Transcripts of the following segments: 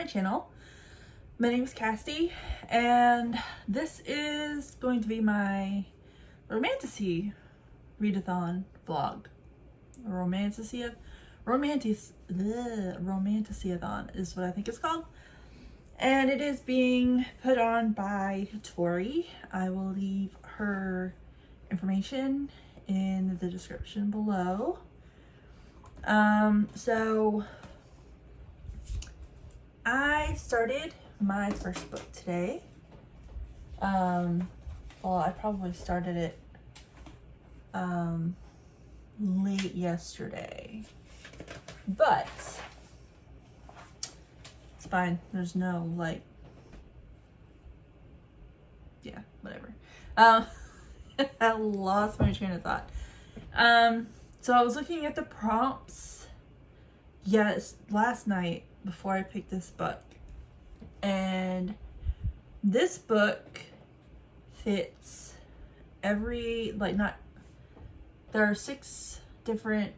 channel. My name is Cassidy, and this is going to be my Romantasy readathon vlog. Romantasyathon is what I think it's called. And it is being put on by Tori. I will leave her information in the description below. So I started my first book today. Well, I probably started it late yesterday, but it's fine. There's no yeah, whatever. I lost my train of thought. So I was looking at the prompts, last night before I picked this book, and this book fits every, there are 6 different,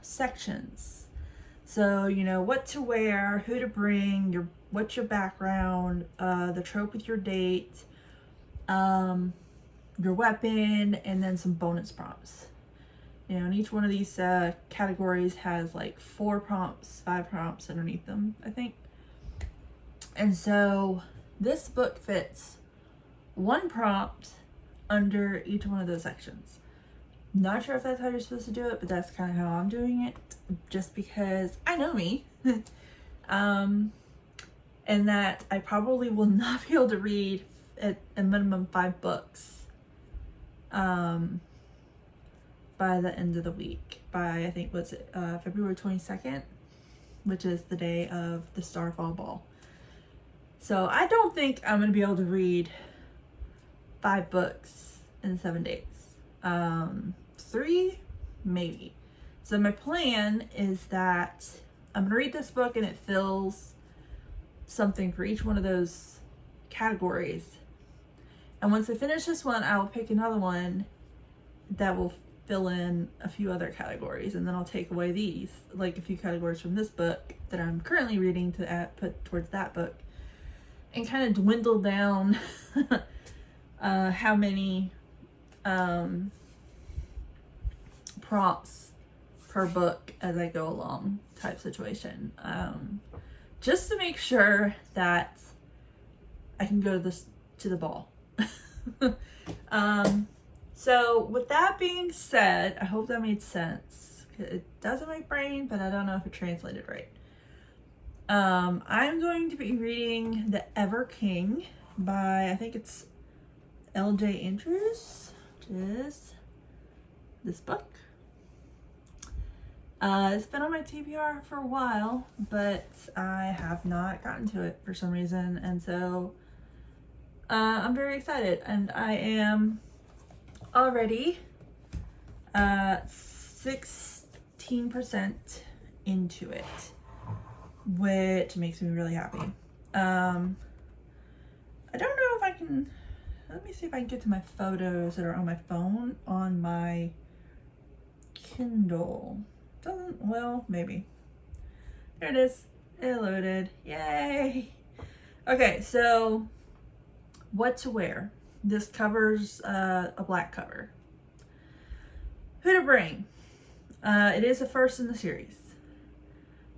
sections. So, what to wear, who to bring, what's your background, the trope with your date, your weapon, and then some bonus prompts. And each one of these categories has 4 prompts, 5 prompts underneath them, I think. And so this book fits 1 prompt under each one of those sections. Not sure if that's how you're supposed to do it, but that's kind of how I'm doing it, just because I know me. And that I probably will not be able to read at a minimum 5 books by the end of the week, by I think February 22nd, which is the day of the Starfall Ball. So I don't think I'm gonna be able to read 5 books in 7 days. 3 maybe. So my plan is that I'm gonna read this book and it fills something for each one of those categories. And once I finish this one, I'll pick another one that will fill in a few other categories, and then I'll take away these, a few categories from this book that I'm currently reading to put towards that book, and kind of dwindle down how many prompts per book as I go along type situation, just to make sure that I can go to the ball. So with that being said, I hope that made sense. It does in my brain, but I don't know if it translated right. I'm going to be reading The Ever King by, I think it's L.J. Andrews, which is this book. It's been on my TBR for a while, but I have not gotten to it for some reason, and so I'm very excited, and I am already 16% into it, which makes me really happy. I don't know if I can, let me see if I can get to my photos that are on my phone on my Kindle. Doesn't, well, maybe. There it is. It loaded. Yay! Okay, so what to wear. This covers a black cover. Who to bring. It is the first in the series.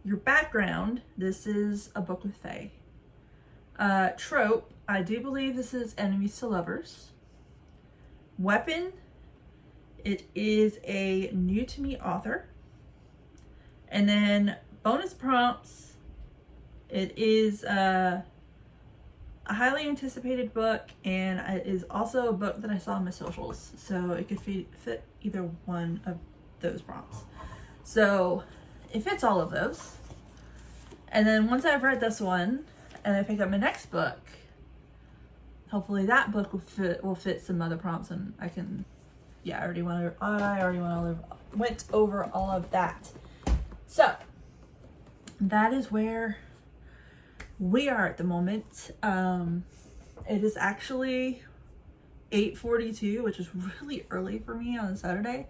Your background. This is a book with Fae. Trope. I do believe this is enemies to lovers. Weapon. It is a new to me author. And then bonus prompts. It is a highly anticipated book, and it is also a book that I saw on my socials, so it could fit either one of those prompts. So it fits all of those. And then once I've read this one and I pick up my next book, hopefully that book will fit some other prompts, and I can, I already went over all of that. So that is where we are at the moment. It is actually 8:42, which is really early for me on a Saturday,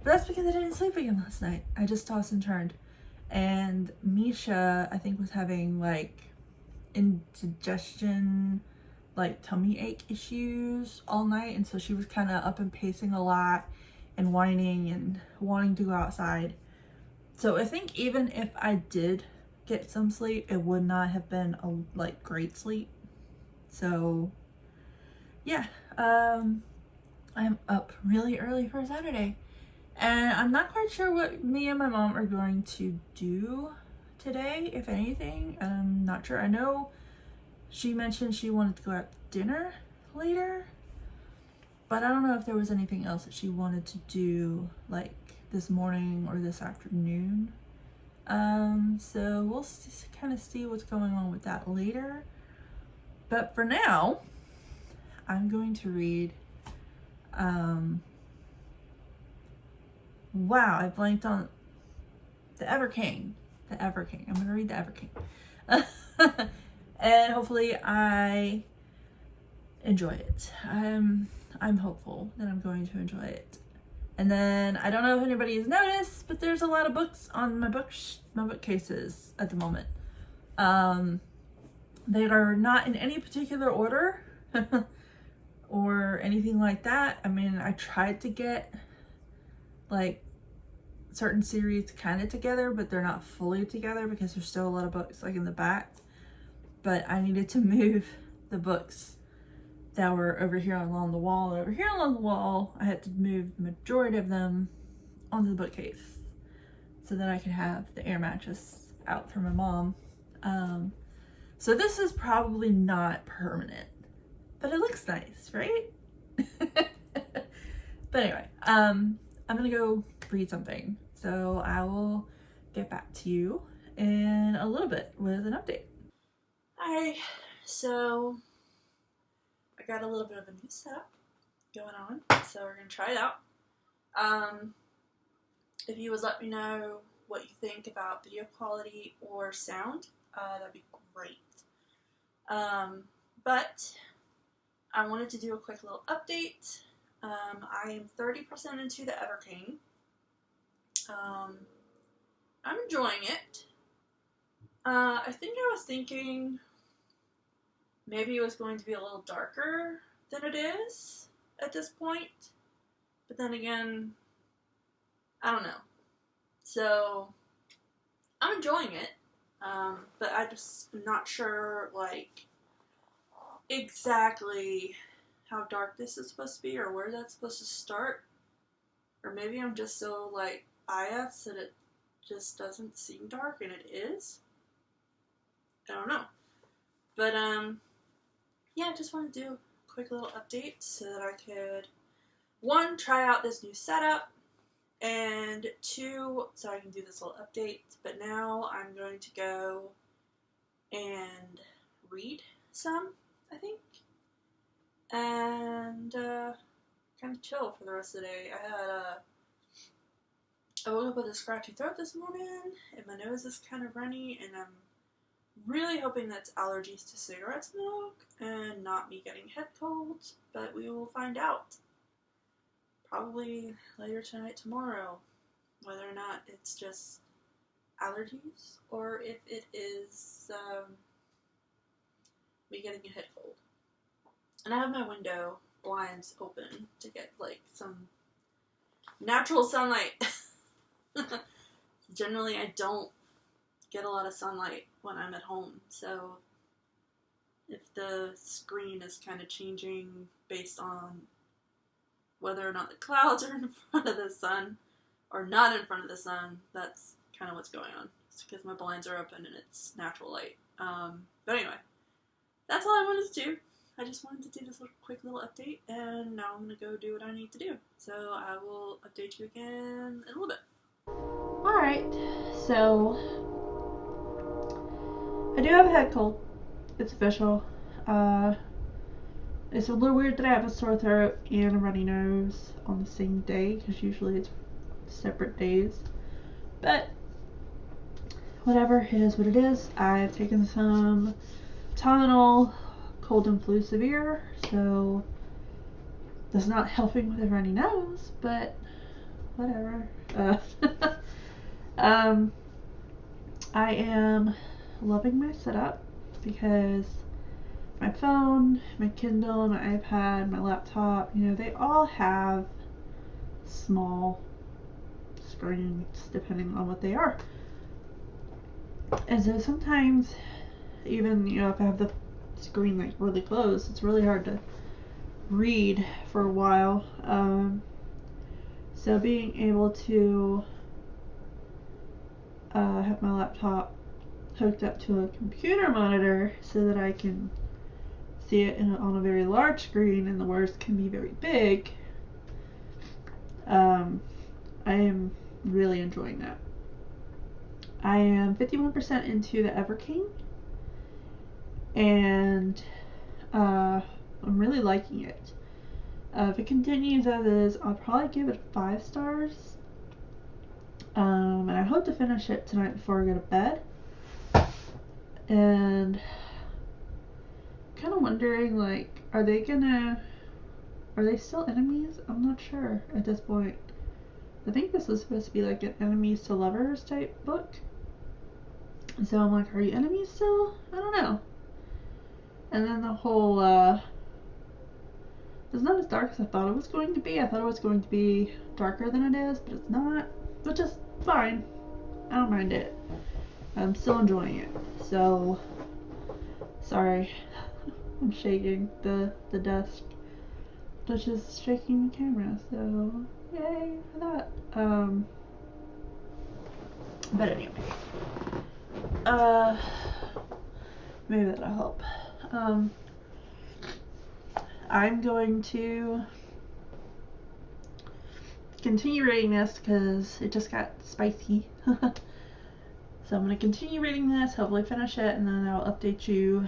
but that's because I didn't sleep again last night. I just tossed and turned. and Misha, I think, was having like indigestion, like tummy ache issues all night, and so she was kind of up and pacing a lot and whining and wanting to go outside. So I think even if I did get some sleep, it would not have been a like great sleep. So yeah, I'm up really early for Saturday, and I'm not quite sure what me and my mom are going to do today, if anything. I'm not sure. I know she mentioned she wanted to go out to dinner later, but I don't know if there was anything else that she wanted to do like this morning or this afternoon. So we'll kind of see what's going on with that later. But for now, I'm going to read, wow, I blanked on the Ever King. The Ever King. I'm going to read the Ever King. And hopefully I enjoy it. I'm hopeful that I'm going to enjoy it. And then I don't know if anybody has noticed, but there's a lot of books on my bookcases at the moment. They are not in any particular order or anything like that. I mean, I tried to get like certain series kind of together, but they're not fully together because there's still a lot of books like in the back. But I needed to move the books that were over here along the wall. Over here along the wall, I had to move the majority of them onto the bookcase so that I could have the air mattress out for my mom. So this is probably not permanent, but it looks nice, right? But anyway, I'm gonna go read something. So I will get back to you in a little bit with an update. Hi, so I got a little bit of a new setup going on, so we're gonna try it out. If you would let me know what you think about video quality or sound, that'd be great. But I wanted to do a quick little update. I am 30% into the Ever King. I'm enjoying it. I think I was thinking maybe it was going to be a little darker than it is at this point. But then again, I don't know. So, I'm enjoying it. But I'm just not sure, like, exactly how dark this is supposed to be or where that's supposed to start. Or maybe I'm just so, like, biased that it just doesn't seem dark and it is. I don't know. But, yeah, I just want to do a quick little update so that I could, 1, try out this new setup, and 2, so I can do this little update. But now I'm going to go and read some, I think, and kind of chill for the rest of the day. I woke up with a scratchy throat this morning, and my nose is kind of runny, and I'm really hoping that's allergies to cigarette smoke and not me getting head colds, but we will find out. Probably later tonight, tomorrow, whether or not it's just allergies or if it is me getting a head cold. And I have my window blinds open to get like some natural sunlight. Generally, I don't get a lot of sunlight when I'm at home, so if the screen is kind of changing based on whether or not the clouds are in front of the sun or not in front of the sun, that's kind of what's going on. It's because my blinds are open and it's natural light. But anyway, that's all I wanted to do. I just wanted to do this quick little update, and now I'm going to go do what I need to do. So I will update you again in a little bit. Alright, so I do have a head cold. It's official. It's a little weird that I have a sore throat and a runny nose on the same day, because usually it's separate days. But whatever, it is what it is. I've taken some Tylenol, cold and flu severe, so that's not helping with a runny nose, but whatever. I am loving my setup because my phone, my Kindle, my iPad, my laptop, you know, they all have small screens depending on what they are. And so sometimes, even, you know, if I have the screen like really close, it's really hard to read for a while. So being able to have my laptop hooked up to a computer monitor so that I can see it on a very large screen, and the words can be very big, I am really enjoying that. I am 51% into the Everking, and I'm really liking it. If it continues as is, I'll probably give it 5 stars. And I hope to finish it tonight before I go to bed. And kind of wondering, like, are they still enemies? I'm not sure at this point. I think this was supposed to be like an enemies to lovers type book. So I'm like, are you enemies still? I don't know. And then the whole, it's not as dark as I thought it was going to be. I thought it was going to be darker than it is, but it's not, which is fine. I don't mind it. I'm still enjoying it. So, sorry. I'm shaking the desk, which is shaking the camera, so yay for that. But anyway. Maybe that'll help. I'm going to continue reading this because it just got spicy. So I'm going to continue reading this, hopefully finish it, and then I'll update you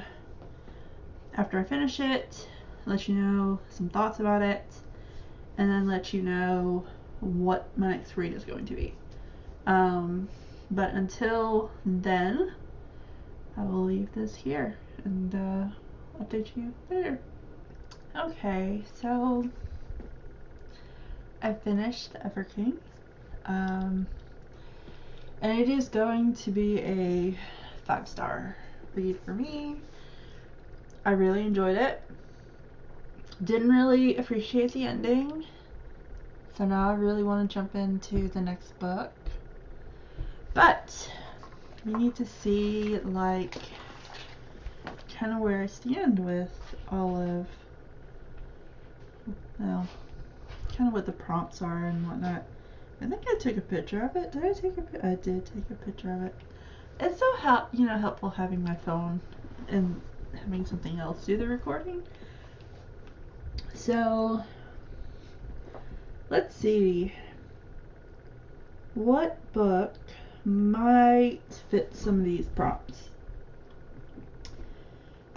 after I finish it, let you know some thoughts about it, and then let you know what my next read is going to be. But until then, I will leave this here and update you later. Okay, so I finished Everking, and it is going to be a 5-star read for me. I really enjoyed it. Didn't really appreciate the ending, so now I really want to jump into the next book. But we need to see, like, kind of where I stand with all of, well, kind of what the prompts are and whatnot. I think I took a picture of it. Did I take a picture? I did take a picture of it. It's so helpful having my phone and having something else do the recording. So let's see what book might fit some of these prompts.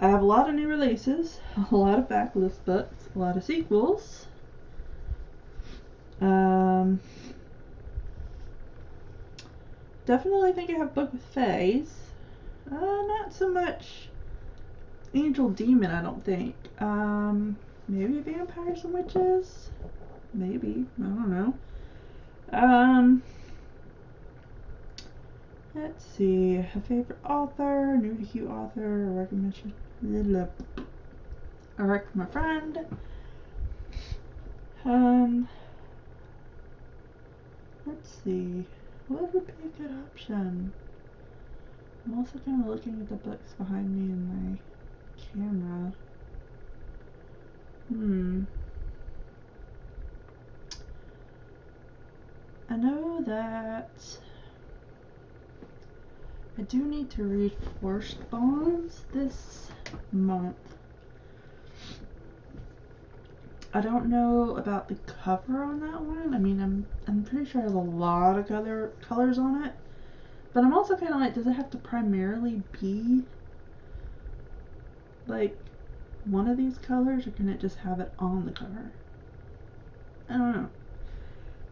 I have a lot of new releases, a lot of backlist books, a lot of sequels. Definitely think I have a book with fays. Not so much Angel Demon, I don't think. Maybe Vampires and Witches? Maybe. I don't know. Let's see. A favorite author, new to you author, a recommendation. I work for my friend. Let's see. What would be a good option? I'm also kind of looking at the books behind me in my camera. I know that I do need to read Forced Bonds this month. I don't know about the cover on that one. I mean, I'm pretty sure it has a lot of colors on it. But I'm also kind of like, does it have to primarily be like one of these colors, or can it just have it on the cover? I don't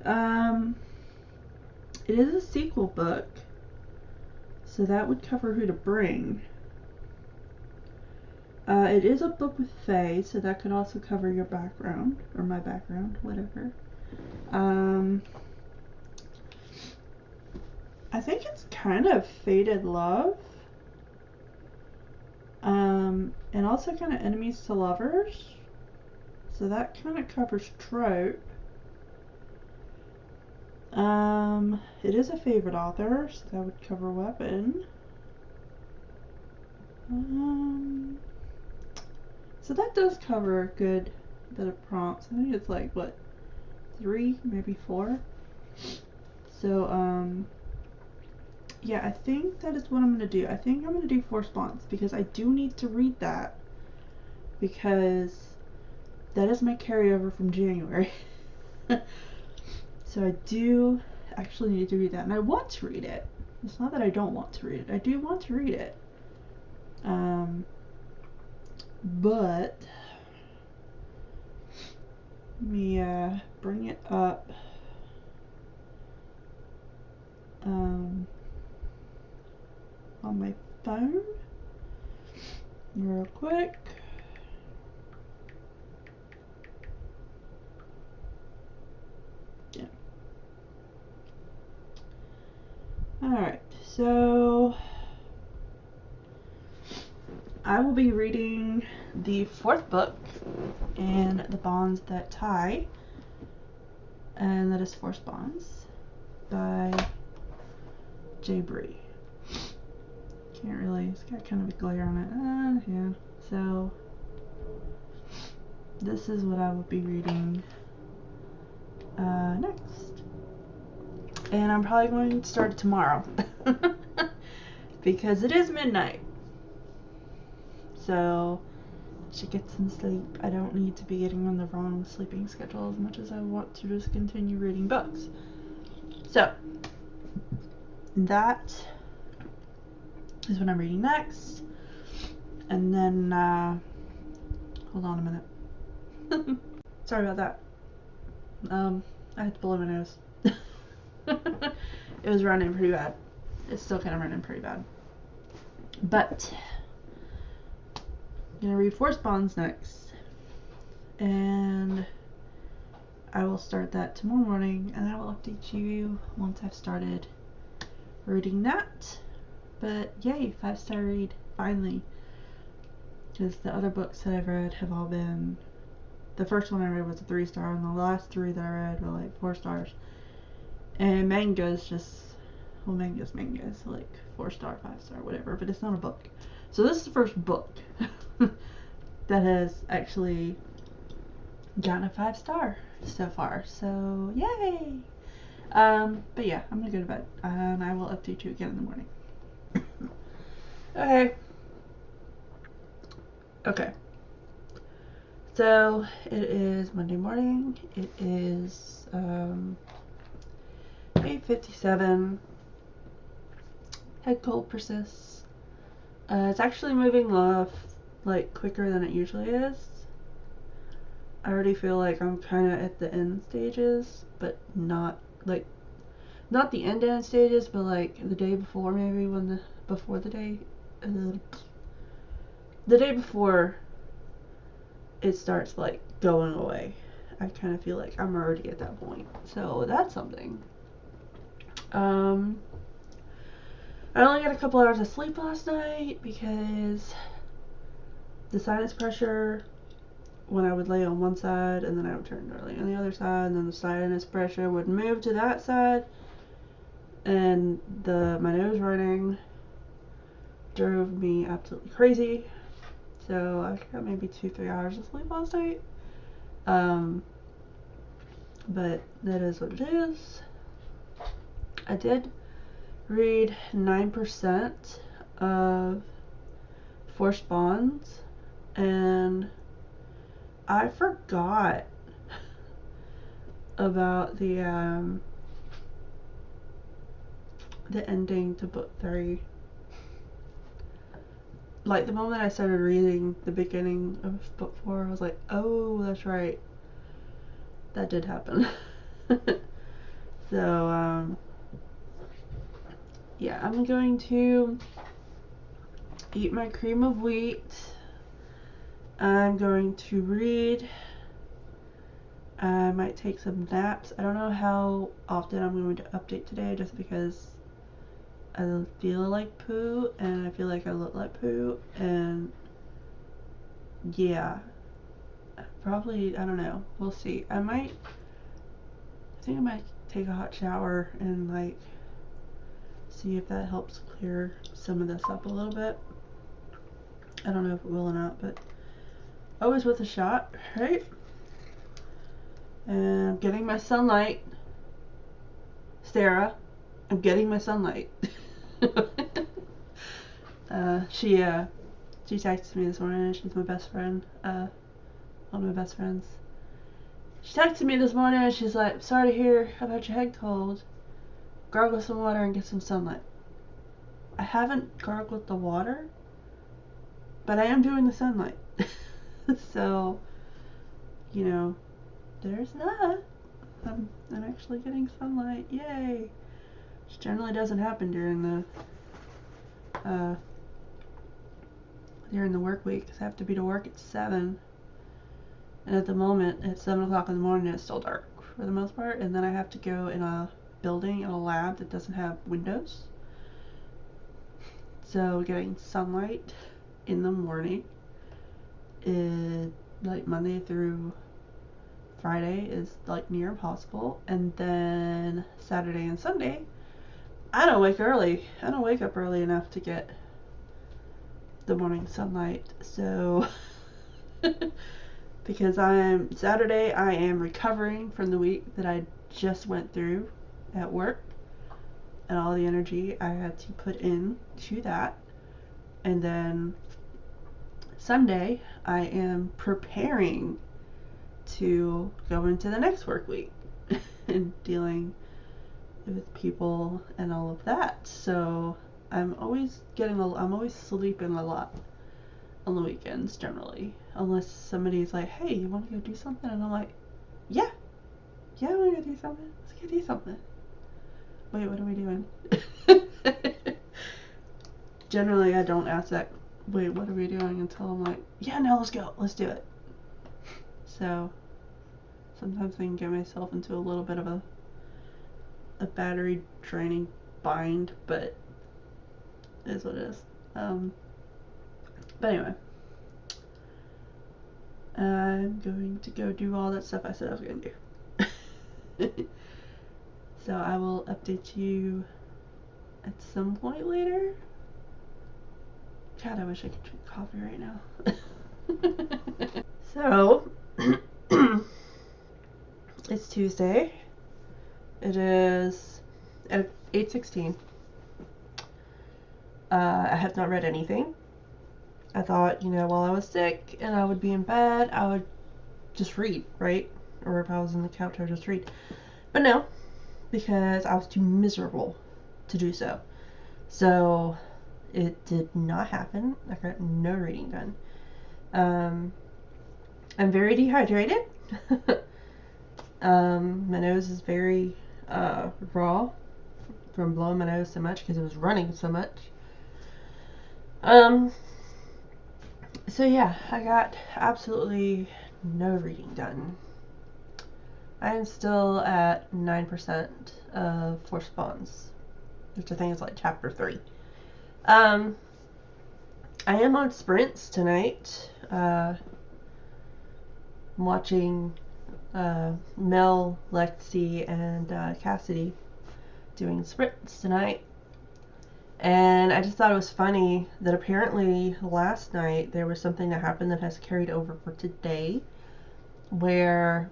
know. It is a sequel book, so that would cover Who to Bring. It is a book with fae, so that could also cover your background, or my background, whatever. I think it's kind of Fated Love. And also kind of Enemies to Lovers. So that kind of covers trope. It is a favorite author, so that would cover weapon. So that does cover a good bit of prompts. I think it's like, what, 3, maybe 4? So, yeah, I think that is what I'm going to do. I think I'm going to do Forced Bonds, because I do need to read that, because that is my carryover from January. So I do actually need to read that, and I want to read it. It's not that I don't want to read it. I do want to read it. But let me bring it up on my phone real quick. Yeah. Alright, so I will be reading the 4th book in The Bonds That Tie, and that is Forced Bonds by J. Bree. Can't really, it's got kind of a glare on it. Yeah. So this is what I will be reading next. And I'm probably going to start it tomorrow. Because it is midnight. So I should get some sleep. I don't need to be getting on the wrong sleeping schedule as much as I want to just continue reading books. So that is what I'm reading next. And then, hold on a minute. Sorry about that. I had to blow my nose. It was running pretty bad. It's still kind of running pretty bad. But I'm gonna read Forced Bonds next. And I will start that tomorrow morning, and I will update you once I've started reading that. But yay, 5-star read, finally. Because the other books that I've read have all been, the first one I read was a 3-star, and the last 3 that I read were like 4 stars. And manga's just, well, manga's like 4-star, 5-star, whatever, but it's not a book. So this is the first book that has actually gotten a 5-star so far. So yay! But yeah, I'm gonna go to bed, and I will update you again in the morning. Okay. So it is Monday morning. It is 8:57. Head cold persists. It's actually moving off like quicker than it usually is. I already feel like I'm kind of at the end stages, but not like, not the end stages, but like the day before, maybe when the day before it starts like going away. I kind of feel like I'm already at that point, so that's something. I only got a couple hours of sleep last night because the sinus pressure, when I would lay on one side and then I would turn to lay on the other side, and then the sinus pressure would move to that side, and my nose running drove me absolutely crazy. So I got maybe 2-3 hours of sleep last night. But that is what it is. I did read 9% of Forced Bonds, and I forgot about the ending to book 3. Like, the moment I started reading the beginning of book 4, I was like, oh, that's right. That did happen. So, yeah, I'm going to eat my cream of wheat. I'm going to read. I might take some naps. I don't know how often I'm going to update today, just because I feel like poo, and I feel like I look like poo, and yeah, probably, I don't know, we'll see. I think I might take a hot shower and like see if that helps clear some of this up a little bit. I don't know if it will or not, but always with a shot, right? And I'm getting my sunlight. Sarah, I'm getting my sunlight. She texted me this morning. She's my best friend. One of my best friends. She texted me this morning and she's like, sorry to hear about your head cold. Gargle some water and get some sunlight. I haven't gargled the water, but I am doing the sunlight. So, you know, there's that. I'm actually getting sunlight. Yay! Which generally doesn't happen during the work week, because I have to be to work at 7. And at the moment, at 7 o'clock in the morning, it's still dark for the most part. And then I have to go in a building, in a lab that doesn't have windows. So getting sunlight in the morning is like Monday through Friday is like near impossible. And then Saturday and Sunday, I don't wake early. I don't wake up early enough to get the morning sunlight. So because Saturday I am recovering from the week that I just went through at work and all the energy I had to put in to that. And then Sunday I am preparing to go into the next work week and dealing with people and all of that. So I'm always sleeping a lot on the weekends generally, unless somebody's like, hey, you want to go do something? And I'm like, yeah, I want to go do something. Let's go do something. Wait, what are we doing? Generally, I don't ask that, wait, what are we doing, until I'm like, yeah, no, let's go, let's do it. So sometimes I can get myself into a little bit of a battery draining bind, but it is what it is. But anyway, I'm going to go do all that stuff I said I was going to do. So I will update you at some point later. God, I wish I could drink coffee right now. So, it's Tuesday. It is at 8:16. I have not read anything. I thought, while I was sick and I would be in bed, I would just read, right? Or if I was on the couch, I would just read. But no, because I was too miserable to do so. So it did not happen. I got no reading done. I'm very dehydrated. My nose is very raw from blowing my nose so much because it was running so much. So yeah, I got absolutely no reading done. I am still at 9% of Force Bonds, which I think is like chapter 3. I am on sprints tonight. I'm watching Mel, Lexi, and Cassidy doing sprints tonight. And I just thought it was funny that apparently last night there was something that happened that has carried over for today, where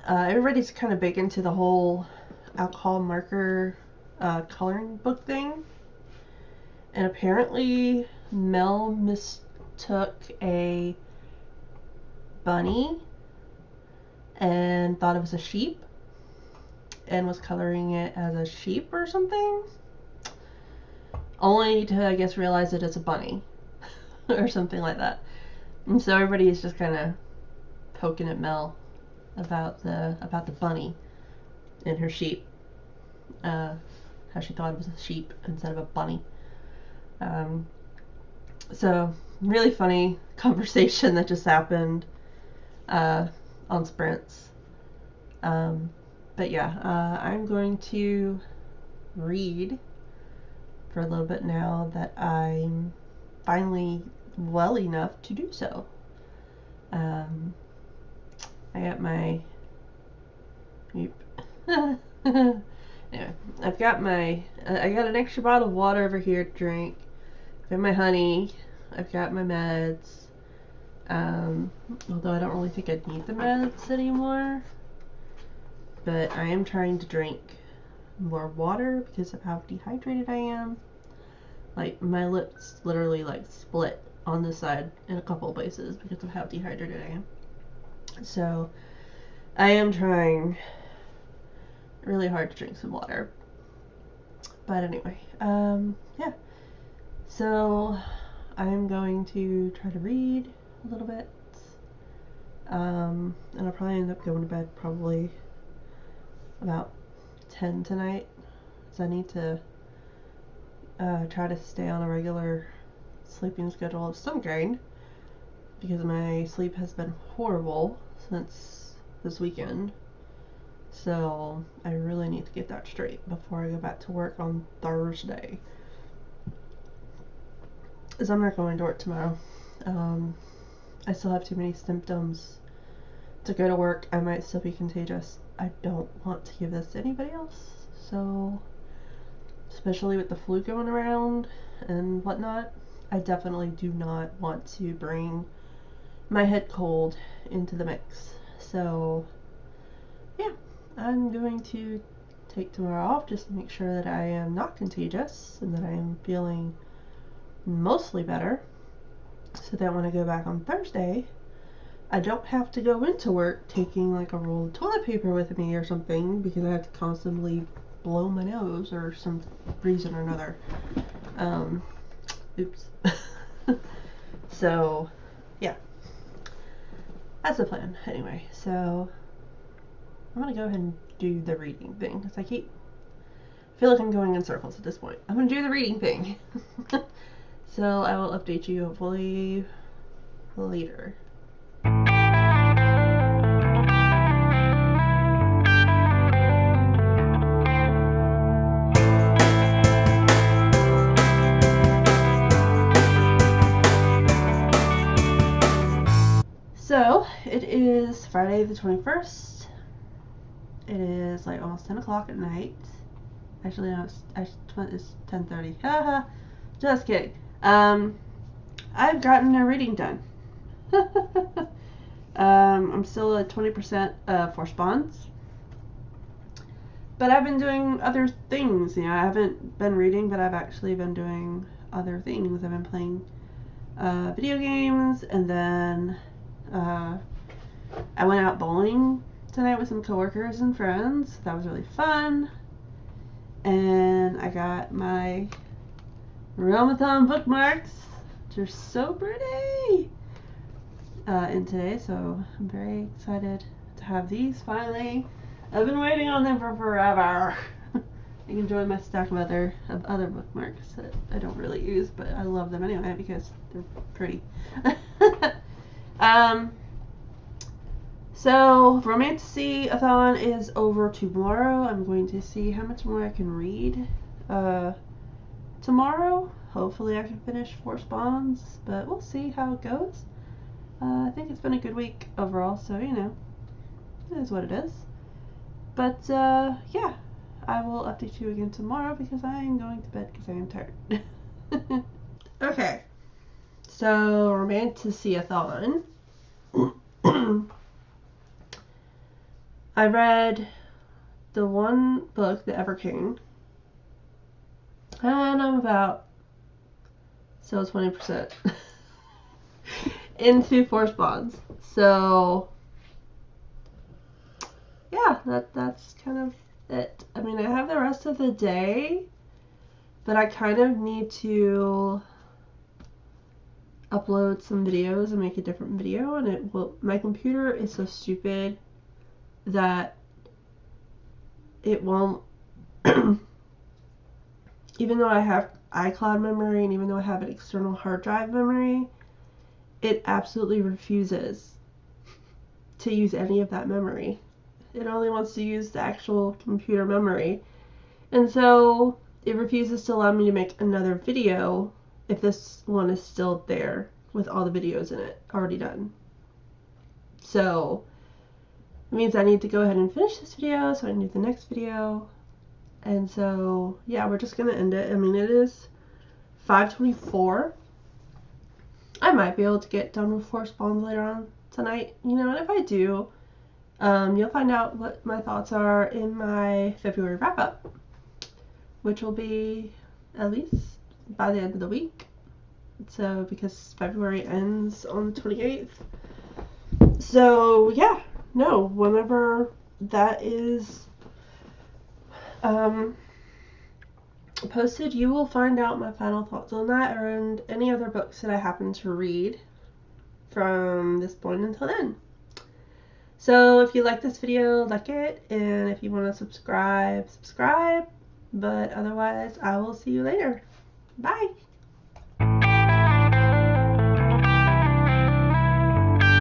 everybody's kind of big into the whole alcohol marker coloring book thing. And apparently Mel mistook a bunny and thought it was a sheep and was coloring it as a sheep or something, only to, I guess, realize that it's a bunny or something like that. And so everybody is just kind of poking at Mel about the bunny and her sheep, how she thought it was a sheep instead of a bunny. So really funny conversation that just happened on sprints. But yeah, I'm going to read for a little bit now that I'm finally well enough to do so. I got my anyway, I got an extra bottle of water over here to drink. I've got my honey. I've got my meds. Although I don't really think I need the meds anymore. But I am trying to drink more water because of how dehydrated I am. Like, my lips literally, like, split on this side in a couple of places because of how dehydrated I am. So, I am trying really hard to drink some water. But anyway, yeah. So, I'm going to try to read a little bit. And I'll probably end up going to bed probably about 10 tonight. So I need to try to stay on a regular sleeping schedule of some kind, because my sleep has been horrible since this weekend. So I really need to get that straight before I go back to work on Thursday, because I'm not going to work tomorrow. I still have too many symptoms to go to work. I might still be contagious. I don't want to give this to anybody else. So, especially with the flu going around and whatnot, I definitely do not want to bring my head cold into the mix. So, yeah, I'm going to take tomorrow off just to make sure that I am not contagious and that I am feeling mostly better, so that when I go back on Thursday, I don't have to go into work taking like a roll of toilet paper with me or something, because I have to constantly blow my nose or some reason or another. Oops. So, yeah. That's the plan. Anyway, so I'm gonna go ahead and do the reading thing, because I feel like I'm going in circles at this point. I'm gonna do the reading thing. So I will update you hopefully later. So it is Friday the 21st. It is like almost 10 o'clock at night. Actually, no, it's 10:30. Haha, just kidding. I've gotten a reading done. I'm still at 20% for spawns, but I've been doing other things. You know, I haven't been reading, but I've actually been doing other things. I've been playing video games, and then I went out bowling tonight with some coworkers and friends. That was really fun. And I got my Realmathon bookmarks, which are so pretty, in today, so I'm very excited to have these finally. I've been waiting on them for forever. I can join my stack of other bookmarks that I don't really use, but I love them anyway because they're pretty. So Romantasyathon is over tomorrow. I'm going to see how much more I can read tomorrow. Hopefully I can finish 4 spawns, but we'll see how it goes. I think it's been a good week overall, so you know, it is what it is. But yeah, I will update you again tomorrow because I am going to bed because I am tired. Okay, so Romantasyathon. I read the one book, The Ever King, and I'm about 20% into 4 spawns. So yeah, that's kind of it. I mean, I have the rest of the day, but I kind of need to upload some videos and make a different video, and my computer is so stupid that it won't, even though I have iCloud memory and even though I have an external hard drive memory, it absolutely refuses to use any of that memory. It only wants to use the actual computer memory, And so it refuses to allow me to make another video if this one is still there with all the videos in it already done. So it means I need to go ahead and finish this video so I can do the next video. And so yeah, we're just gonna end it. I mean, it is 5:24. I might be able to get done with 4 spawns later on tonight, you know, and if I do, you'll find out what my thoughts are in my February wrap up, which will be at least by the end of the week. So, because February ends on the 28th. So, yeah, no, whenever that is posted, you will find out my final thoughts on that and any other books that I happen to read from this point until then. So if you like this video, like it, and if you want to subscribe. But otherwise, I will see you later. Bye!